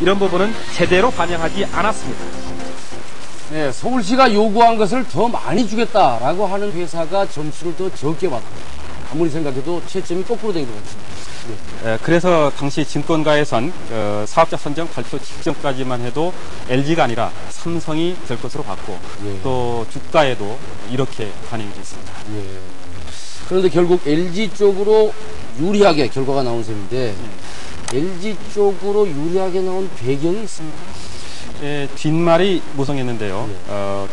이런 부분은 제대로 반영하지 않았습니다. 네, 서울시가 요구한 것을 더 많이 주겠다라고 하는 회사가 점수를 더 적게 받고 아무리 생각해도 채점이 거꾸로 된 것 같습니다. 네. 그래서 당시 증권가에선 사업자 선정 발표 직전까지만 해도 LG가 아니라 삼성이 될 것으로 봤고 또 주가에도 이렇게 반영이 됐습니다. 그런데 결국 LG 쪽으로 유리하게 결과가 나온 셈인데 LG 쪽으로 유리하게 나온 배경이 있습니다. 뒷말이 무성했는데요.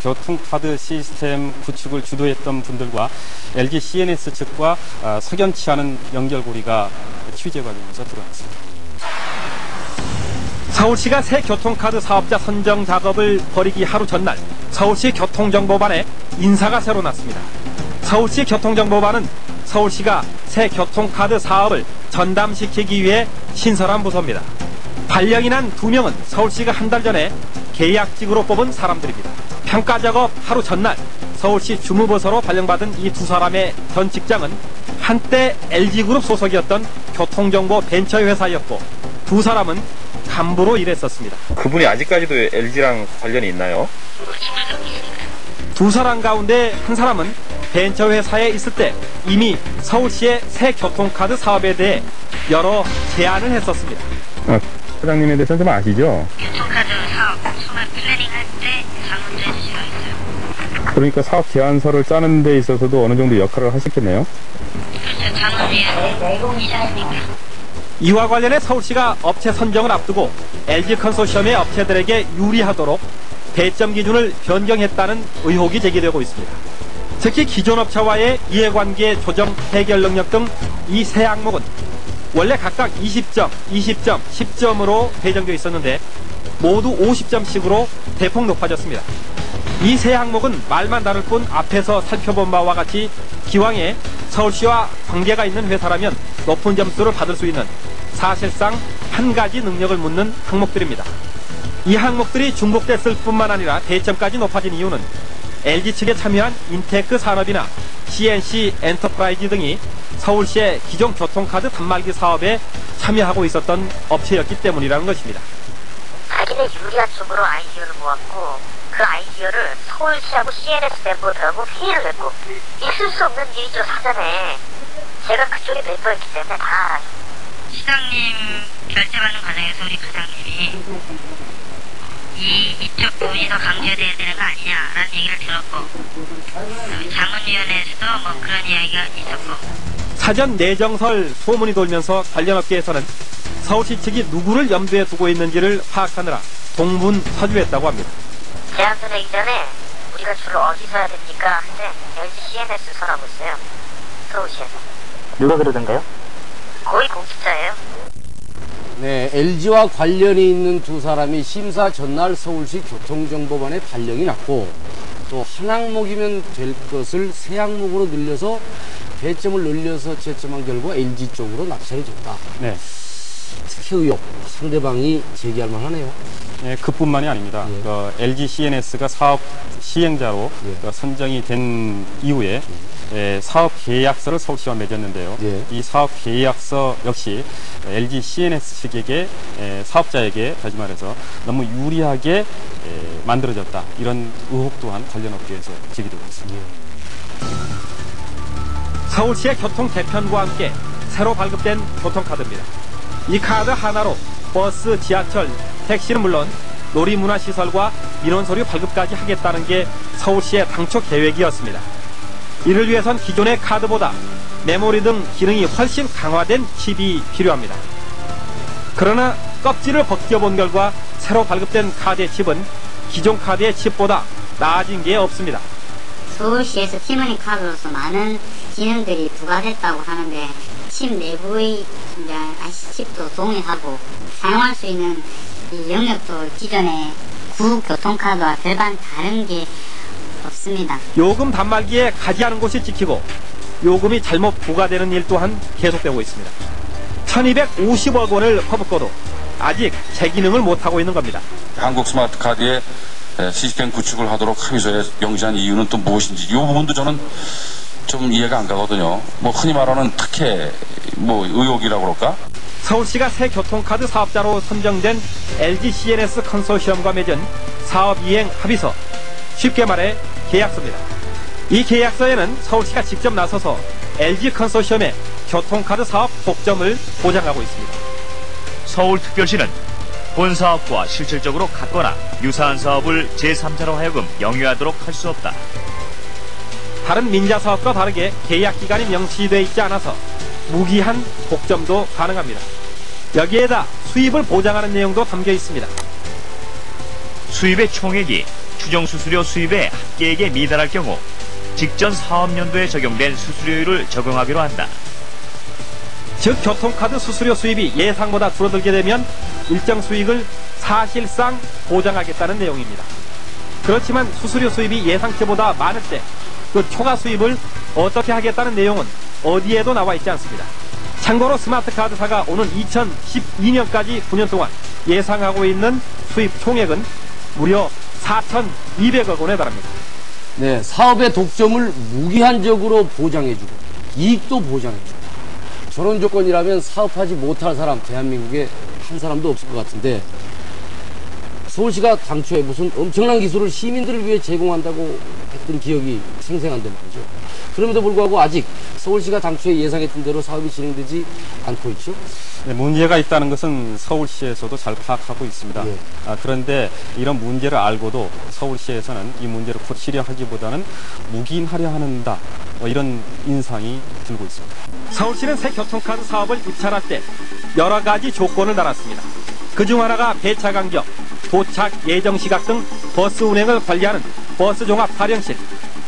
교통카드 시스템 구축을 주도했던 분들과 LG CNS 측과 석연치 않은 연결고리가 취재 과정에서 드러났습니다. 서울시가 새 교통카드 사업자 선정 작업을 벌이기 하루 전날 서울시 교통정보반에 인사가 새로 났습니다. 서울시 교통정보반은 서울시가 새 교통카드 사업을 전담시키기 위해 신설한 부서입니다. 발령이 난 2명은 서울시가 한 달 전에 계약직으로 뽑은 사람들입니다. 평가 작업 하루 전날 서울시 주무부서로 발령받은 이 2사람의 전 직장은 한때 LG그룹 소속이었던 교통정보 벤처회사였고 2사람은 간부로 일했었습니다. 그분이 아직까지도 LG랑 관련이 있나요? 2사람 가운데 한 사람은 벤처회사에 있을 때 이미 서울시의 새 교통카드 사업에 대해 여러 제안을 했었습니다. 사장님에 대해서 좀 아시죠? 교통카드 사업 처음에 플래닝할 때 자문도 해주시고 있어요. 그러니까 사업 제안서를 짜는 데 있어서도 어느 정도 역할을 하셨겠네요? 그렇죠. 자문위원이셨으니까. 이와 관련해 서울시가 업체 선정을 앞두고 LG 컨소시엄의 업체들에게 유리하도록 배점 기준을 변경했다는 의혹이 제기되고 있습니다. 특히 기존 업체와의 이해관계 조정 해결 능력 등 이 세 항목은 원래 각각 20점, 20점, 10점으로 배정되어 있었는데 모두 50점씩으로 대폭 높아졌습니다. 이 세 항목은 말만 다를 뿐 앞에서 살펴본 바와 같이 기왕에 서울시와 관계가 있는 회사라면 높은 점수를 받을 수 있는 사실상 한 가지 능력을 묻는 항목들입니다. 이 항목들이 중복됐을 뿐만 아니라 배점까지 높아진 이유는 LG 측에 참여한 인테크 산업이나 CNC 엔터프라이즈 등이 서울시의 기존 교통카드 단말기 사업에 참여하고 있었던 업체였기 때문이라는 것입니다. 자기네 유리한 쪽으로 아이디어를 모았고 그 아이디어를 서울시하고 CNS 멤버들하고 회의를 했고 있을 수 없는 일이죠. 사전에 제가 그쪽에 멤버였기 때문에 다 알아요. 시장님 결제받는 과정에서 우리 부장님이 이쪽 부분이 더 강조돼야 되는 거 아니냐라는 얘기를 들었고 자문위원회에서도 뭐 그런 이야기가 있었고 사전 내정설 소문이 돌면서 관련 업계에서는 서울시 측이 누구를 염두에 두고 있는지를 파악하느라 동분서주했다고 합니다. 제안서 내기 전에 우리가 주로 어디서 해야 됩니까? 근데 LG CNS 서라고 있어요. 서울시에서. 누가 그러던가요? 거의 공직자예요. 네, LG와 관련이 있는 2사람이 심사 전날 서울시 교통정보반에 발령이 났고 또 한 항목이면 될 것을 3항목으로 늘려서 배점을 늘려서 채점한 결과 LG 쪽으로 낙찰이 됐다. 네. 특혜 의혹 상대방이 제기할 만하네요. 그뿐만이 아닙니다. LG CNS가 사업 시행자로 선정이 된 이후에 사업 계약서를 서울시와 맺었는데요. 이 사업 계약서 역시 LG CNS 측에게 사업자에게 다시 말해서 너무 유리하게 만들어졌다. 이런 의혹 또한 관련 업계에서 제기되고 있습니다. 서울시의 교통 개편과 함께 새로 발급된 교통카드입니다. 이 카드 하나로 버스, 지하철, 택시는 물론 놀이문화시설과 민원서류 발급까지 하겠다는 게 서울시의 당초 계획이었습니다. 이를 위해선 기존의 카드보다 메모리 등 기능이 훨씬 강화된 칩이 필요합니다. 그러나 껍질을 벗겨본 결과 새로 발급된 카드의 칩은 기존 카드의 칩보다 나아진 게 없습니다. 서울시에서 티머니 카드로서 많은 기능들이 부과됐다고 하는데 칩 내부의 칩도 동일하고 사용할 수 있는 이 영역도 기존의 구교통카드와 별반 다른 게 없습니다. 요금 단말기에 가지 않은 곳이 찍히고 요금이 잘못 부과되는 일 또한 계속되고 있습니다. 1250억 원을 퍼붓고도 아직 재기능을 못하고 있는 겁니다. 한국 스마트카드의 시스템 구축을 하도록 합의서에 명시한 이유는 또 무엇인지 이 부분도 저는 좀 이해가 안 가거든요. 뭐 흔히 말하는 특혜 의혹이라고 그럴까? 서울시가 새 교통카드 사업자로 선정된 LG CNS 컨소시엄과 맺은 사업이행 합의서, 쉽게 말해 계약서입니다. 이 계약서에는 서울시가 직접 나서서 LG 컨소시엄의 교통카드 사업 독점을 보장하고 있습니다. 서울특별시는 본 사업과 실질적으로 같거나 유사한 사업을 제3자로 하여금 영위하도록 할 수 없다. 다른 민자 사업과 다르게 계약 기간이 명시되어 있지 않아서 무기한 독점도 가능합니다. 여기에다 수입을 보장하는 내용도 담겨 있습니다. 수입의 총액이 추정 수수료 수입의 합계액에 미달할 경우 직전 사업연도에 적용된 수수료율을 적용하기로 한다. 즉 교통카드 수수료 수입이 예상보다 줄어들게 되면 일정 수익을 사실상 보장하겠다는 내용입니다. 그렇지만 수수료 수입이 예상치보다 많을 때 그 초과 수입을 어떻게 하겠다는 내용은 어디에도 나와 있지 않습니다. 참고로 스마트카드사가 오는 2012년까지 9년 동안 예상하고 있는 수입 총액은 무려 4,200억 원에 달합니다. 네, 사업의 독점을 무기한적으로 보장해주고 이익도 보장해주고 저런 조건이라면 사업하지 못할 사람 대한민국에 한 사람도 없을 것 같은데 서울시가 당초에 무슨 엄청난 기술을 시민들을 위해 제공한다고 했던 기억이 생생한데 말이죠. 그럼에도 불구하고 아직 서울시가 당초에 예상했던 대로 사업이 진행되지 않고 있죠. 네, 문제가 있다는 것은 서울시에서도 잘 파악하고 있습니다. 예. 그런데 이런 문제를 알고도 서울시에서는 이 문제를 고치려 하기보다는 묵인하려 한다, 이런 인상이 들고 있습니다. 서울시는 새 교통카드 사업을 입찰할 때 여러 가지 조건을 달았습니다. 그중 하나가 배차 간격, 도착 예정 시각 등 버스 운행을 관리하는 버스 종합 사령실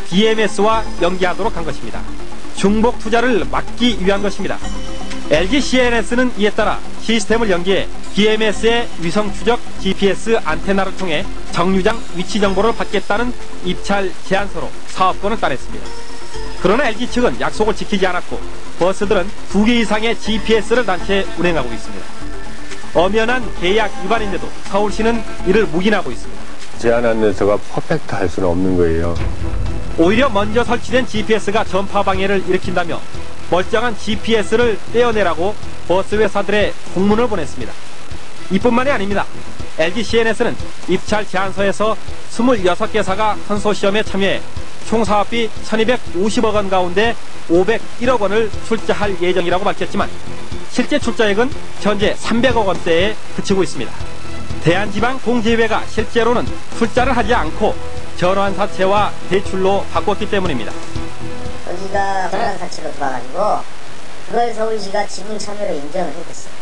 BMS와 연계하도록 한 것입니다. 중복 투자를 막기 위한 것입니다. LG CNS는 이에 따라 시스템을 연계해 BMS의 위성 추적 GPS 안테나를 통해 정류장 위치 정보를 받겠다는 입찰 제안서로 사업권을 따냈습니다. 그러나 LG 측은 약속을 지키지 않았고 버스들은 2개 이상의 GPS를 단체 운행하고 있습니다. 엄연한 계약 위반인데도 서울시는 이를 묵인하고 있습니다. 제안한 데서가 퍼펙트 할 수는 없는 거예요. 오히려 먼저 설치된 GPS가 전파 방해를 일으킨다며 멀쩡한 GPS를 떼어내라고 버스 회사들의 공문을 보냈습니다. 이뿐만이 아닙니다. LG CNS는 입찰 제안서에서 26개사가 컨소시엄에 참여해 총 사업비 1250억 원 가운데 501억 원을 출자할 예정이라고 밝혔지만 실제 출자액은 현재 300억 원대에 그치고 있습니다. 대한지방공제회가 실제로는 출자를 하지 않고 전환사채와 대출로 바꿨기 때문입니다. 여기가 전환사채로 들어가가지고 그걸 서울시가 지분 참여로 인정을 해줬어요.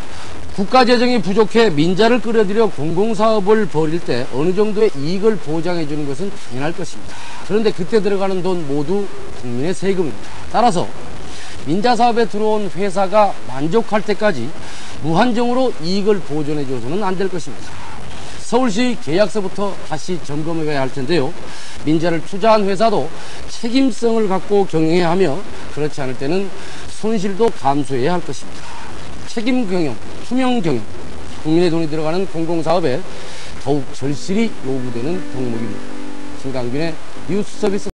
국가 재정이 부족해 민자를 끌어들여 공공사업을 벌일 때 어느 정도의 이익을 보장해 주는 것은 당연할 것입니다. 그런데 그때 들어가는 돈 모두 국민의 세금입니다. 따라서 민자사업에 들어온 회사가 만족할 때까지 무한정으로 이익을 보존해 줘서는 안 될 것입니다. 서울시 계약서부터 다시 점검해 가야 할 텐데요. 민자를 투자한 회사도 책임성을 갖고 경영해야 하며 그렇지 않을 때는 손실도 감수해야 할 것입니다. 책임 경영, 투명 경영, 국민의 돈이 들어가는 공공사업에 더욱 절실히 요구되는 덕목입니다. 김강균의 뉴스 서비스